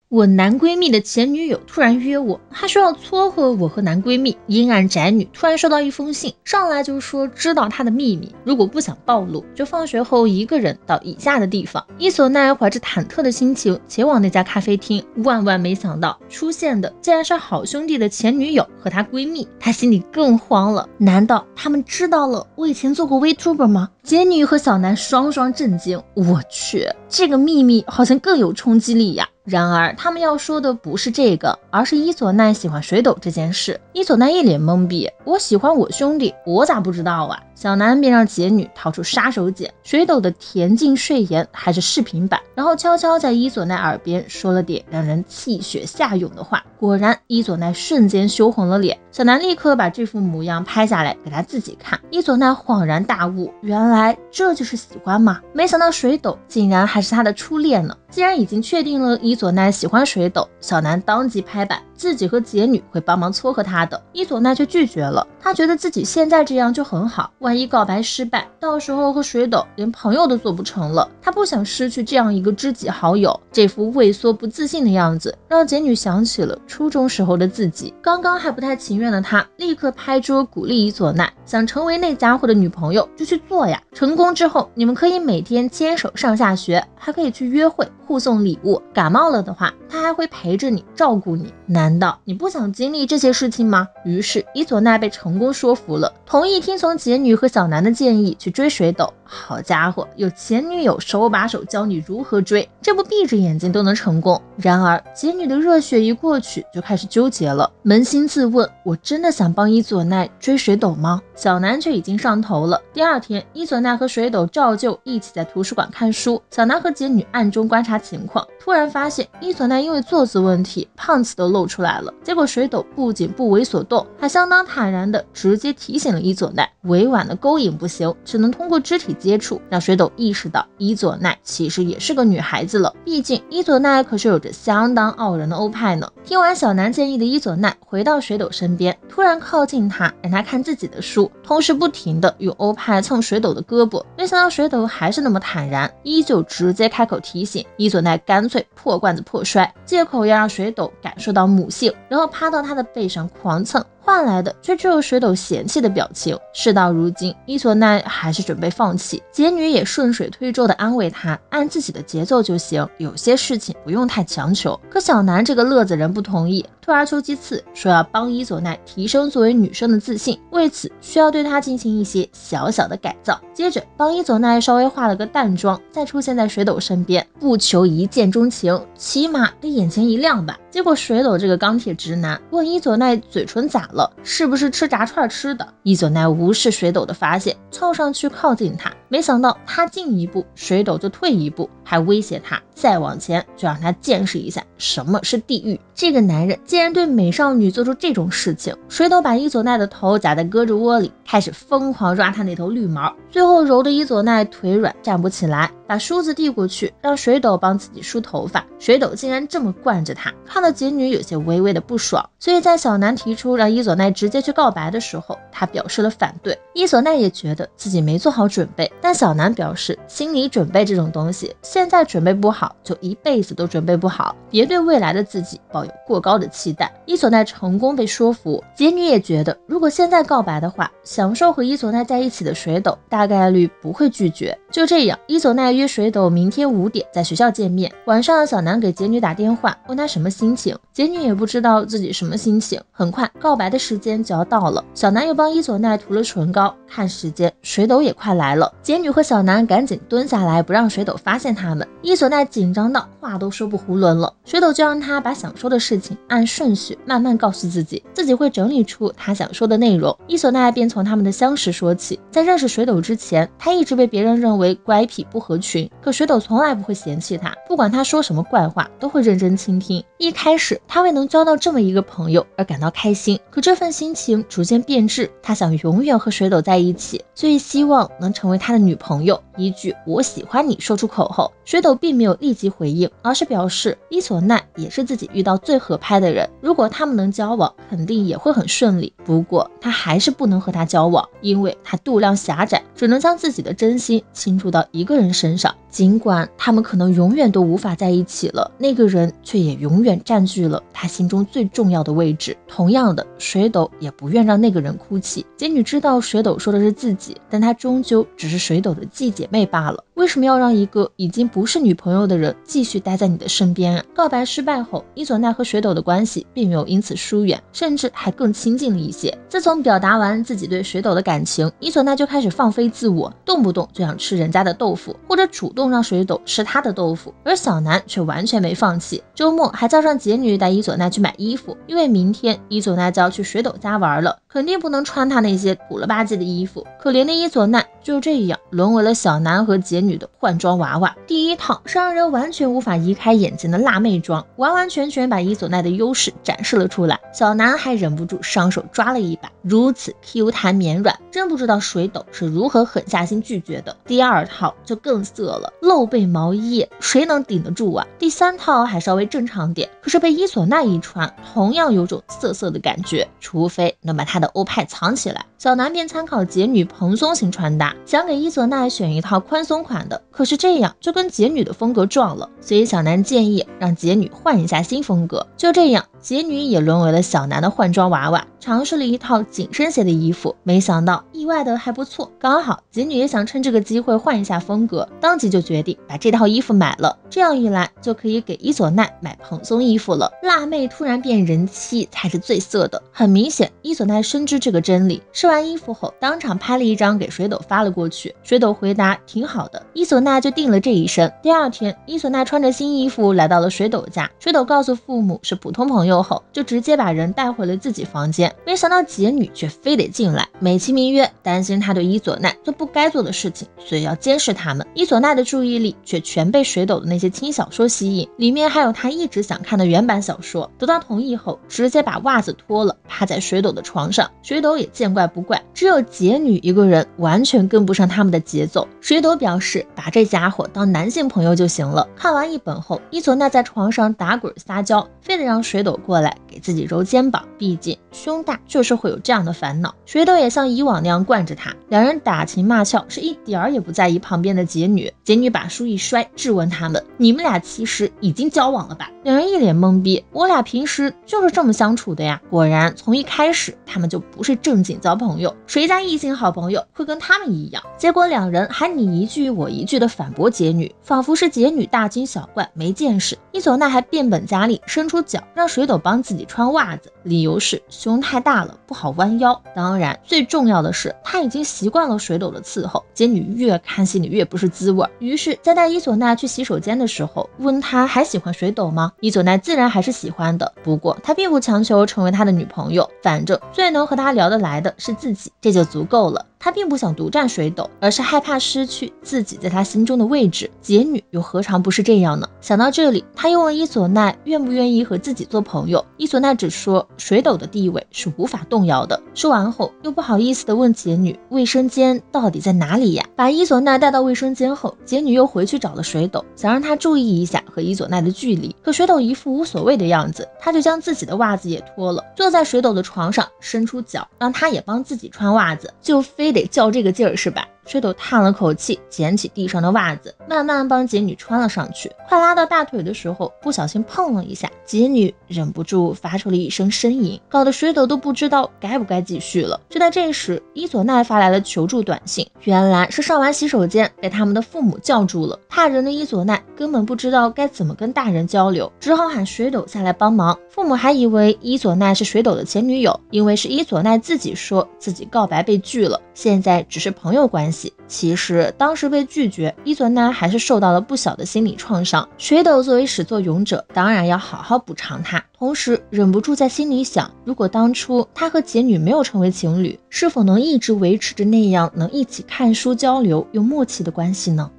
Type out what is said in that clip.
我男闺蜜的前女友突然约我，还说要撮合我和男闺蜜。阴暗宅女突然收到一封信，上来就说知道她的秘密，如果不想暴露，就放学后一个人到以下的地方。伊索奈怀着忐忑的心情前往那家咖啡厅，万万没想到出现的竟然是好兄弟的前女友和她闺蜜，她心里更慌了。难道他们知道了我以前做过 VTuber 吗？杰女和小南双双震惊，我去，这个秘密好像更有冲击力呀。然而他们要说的不是这个，而是伊佐奈喜欢水斗这件事。伊佐奈一脸懵逼，我喜欢我兄弟，我咋不知道啊？小南便让杰女掏出杀手锏，水斗的恬静睡颜还是视频版，然后悄悄在伊佐奈耳边说了点让人气血下涌的话。果然伊佐奈瞬间羞红了脸，小南立刻把这副模样拍下来给他自己看。伊佐奈恍然大悟，原来这就是喜欢吗？没想到水斗竟然还是他的初恋呢。既然已经确定了伊佐奈喜欢水斗，小南当即拍板，自己和杰女会帮忙撮合他的。伊佐奈却拒绝了，他觉得自己现在这样就很好，万一告白失败，到时候和水斗连朋友都做不成了。他不想失去这样一个知己好友。这副畏缩不自信的样子让杰女想起了初中时候的自己。刚刚还不太情愿的他立刻拍桌鼓励伊佐奈，想成为那家伙的女朋友就去做呀，成功之后你们可以每天牵手上下学，还可以去约会互送礼物，感冒了的话他还会陪着你照顾你，难道你不想经历这些事情吗？于是伊佐奈被成功说服了，同意听从杰女和小南的建议去追水斗。好家伙，有前女友手把手教你如何追，这不闭着眼睛都能成功。然而杰女的热血一过去就开始纠结了，扪心自问，我真的想帮伊佐奈追水斗吗？小南却已经上头了。第二天伊佐奈和水斗照旧一起在图书馆看书，小南和杰女暗中观察情况，突然发现伊佐奈因为坐姿问题胖子都露出来了。结果水斗不仅不为所动，还相当坦然的直接提醒了伊佐奈，委婉的勾引不行，只能通过肢体接触，让水斗意识到伊佐奈其实也是个女孩子了，毕竟伊佐奈可是有着相当傲人的欧派呢。听完小南建议的伊佐奈回到水斗身边，突然靠近他，让他看自己的书，同时不停的用欧派蹭水斗的胳膊。没想到水斗还是那么坦然，依旧直接开口提醒，伊佐奈干脆破罐子破摔，借口要让水斗感受到母性，然后趴到他的背上狂蹭，换来的却只有水斗嫌弃的表情。事到如今，伊佐奈还是准备放弃，杰女也顺水推舟的安慰他，按自己的节奏就行，有些事情不用太强求。可小南这个乐子人不同意，退而求其次，说要帮伊佐奈提升作为女生的自信，为此需要对她进行一些小小的改造。接着帮伊佐奈稍微化了个淡妆，再出现在水斗身边，不求一见钟情，起码得眼前一亮吧。结果水斗这个钢铁直男问伊佐奈嘴唇咋了，是不是吃炸串吃的？伊佐奈无视水斗的发现，凑上去靠近他，没想到他进一步，水斗就退一步，还威胁他再往前就让他见识一下什么是地狱。这个男人竟然对美少女做出这种事情。水斗把伊佐奈的头夹在胳肢窝里，开始疯狂抓他那头绿毛，最后揉得伊佐奈腿软站不起来，把梳子递过去让水斗帮自己梳头发。水斗竟然这么惯着他，看到杰女有些微微的不爽，所以在小南提出让伊佐奈直接去告白的时候，他表示了反对。伊佐奈也觉得自己没做好准备，但小南表示心理准备这种东西，现在准备不好就一辈子都准备不好，别对未来的自己抱有过高的期待。伊佐奈成功被说服，杰女也觉得如果现在告白的话，享受和伊佐奈在一起的水斗大概率不会拒绝。就这样，伊佐奈约水斗明天5点在学校见面。晚上小南给杰女打电话问她什么心情，杰女也不知道自己什么心情。很快告白的时间就要到了，小南又帮伊佐奈涂了唇膏，看时间水斗也快来了。杰女和小南赶紧蹲下来不让水斗发现他们。伊佐奈紧张到话都说不囫囵了，水斗就让他把想说的事情按顺序慢慢告诉自己，自己会整理出他想说的内容。伊佐奈便从他们的相识说起，在认识水斗之前，他一直被别人认为乖僻不合群，可水斗从来不会嫌弃他，不管他说什么怪话都会认真倾听。一开始他为能交到这么一个朋友而感到开心，可这份心情逐渐变质，他想永远和水斗在一起，所以希望能成为他的女朋友。一句我喜欢你说出口后，水斗并没有立即回应，而是表示伊佐奈也是自己遇到最合拍的人，如果他们能交往肯定也会很顺利，不过他还是不能和他交往，因为他度量狭窄，只能将自己的真心倾注到一个人身上。尽管他们可能永远都无法在一起了，那个人却也永远占据了他心中最重要的位置。同样的，水斗也不愿让那个人哭泣。杰女知道水斗说的是自己，但她终究只是水斗的继姐妹罢了。为什么要让一个已经不是女朋友的人继续待在你的身边啊？告白失败后，伊佐奈和水斗的关系并没有因此疏远，甚至还更亲近了一些。自从表达完自己对水斗的感情，伊佐奈就开始放飞自我，动不动就想吃人家的豆腐，或者主动让水斗吃他的豆腐。而小南却完全没放弃，周末还叫上杰女带伊佐奈去买衣服，因为明天伊佐奈就要去水斗家玩了，肯定不能穿他那些土了吧唧的衣服。可怜的伊佐奈就这样沦为了小南和杰女的换装娃娃。第一套是让人完全无法移开眼睛的辣妹装，完完全全把伊佐奈的优势展示了出来。小南还忍不住上手抓了一把，如此 Q 弹绵软，真不知道水斗是如何狠下心拒绝的。第二套就更色了，露背毛衣，谁能顶得住啊？第三套还稍微正常点，可是被伊佐奈一穿，同样有种涩涩的感觉，除非能把他的欧派藏起来。小南便参考杰女蓬松型穿搭，想给伊佐奈选一套宽松款的，可是这样就跟杰女的风格撞了，所以小南建议让杰女换一下新风格。就这样，杰女也沦为了小南的换装娃娃，尝试了一套紧身鞋的衣服，没想到意外的还不错。刚好杰女也想趁这个机会换一下风格，当即就决定把这套衣服买了，这样一来就可以给伊佐奈买蓬松衣服了。辣妹突然变人妻才是最色的，很明显伊佐奈深知这个真理，试完衣服后当场拍了一张给水斗发了过去，水斗回答挺好的，伊佐奈就订了这一身。第二天，伊佐奈穿着新衣服来到了水斗家，水斗告诉父母是普通朋友后，就直接把人带回了自己房间。没想到杰女却非得进来，美其名曰担心他对伊佐奈做不该做的事情，所以要监视他们。伊佐奈的注意力却全被水斗的那些轻小说吸引，里面还有他一直想看的原版小说。得到同意后，直接把袜子脱了，趴在水斗的床上。水斗也见怪不怪，只有杰女一个人完全跟不上他们的节奏。水斗表示把这家伙当男性朋友就行了。看完一本后，伊佐奈在床上打滚撒娇，非得让水斗过来给自己揉肩膀，毕竟胸大就是会有这样的烦恼。水斗也像以往那样惯着他，两人打情骂俏，是一点儿也不在意旁边的杰女。杰女把书一摔，质问他们：你们俩其实已经交往了吧？两人一脸懵逼，我俩平时就是这么相处的呀。果然从一开始他们就不是正经交朋友，谁家异性好朋友会跟他们一样？结果两人还你一句我一句的反驳杰女，仿佛是杰女大惊小怪没见识。伊佐奈还变本加厉，伸出脚让水斗帮自己穿袜子，理由是胸太大了不好弯腰。当然最重要的是他已经习惯了水斗的伺候，杰女越看心里越不是滋味。于是在带伊佐奈去洗手间的时候，问他还喜欢水斗吗？伊佐奈自然还是喜欢的，不过他并不强求成为他的女朋友，反正最能和他聊得来的是自己，这就足够了。他并不想独占水斗，而是害怕失去自己在他心中的位置。杰女又何尝不是这样呢？想到这里，他又问伊佐奈愿不愿意和自己做朋友。伊佐奈只说水斗的地位是无法动摇的。说完后，又不好意思地问杰女卫生间到底在哪里呀？把伊佐奈带到卫生间后，杰女又回去找了水斗，想让他注意一下和伊佐奈的距离。可水斗一副无所谓的样子，他就将自己的袜子也脱了，坐在水斗的床上，伸出脚让他也帮自己穿袜子，就非得较这个劲儿是吧？水斗叹了口气，捡起地上的袜子，慢慢帮杰女穿了上去。快拉到大腿的时候，不小心碰了一下，杰女忍不住发出了一声呻吟，搞得水斗都不知道该不该继续了。就在这时，伊佐奈发来了求助短信，原来是上完洗手间被他们的父母叫住了。怕人的伊佐奈根本不知道该怎么跟大人交流，只好喊水斗下来帮忙。父母还以为伊佐奈是水斗的前女友，因为是伊佐奈自己说自己告白被拒了，现在只是朋友关系。其实当时被拒绝，伊佐奈还是受到了不小的心理创伤。水斗作为始作俑者，当然要好好补偿他，同时忍不住在心里想，如果当初他和杰女没有成为情侣，是否能一直维持着那样能一起看书交流又默契的关系呢？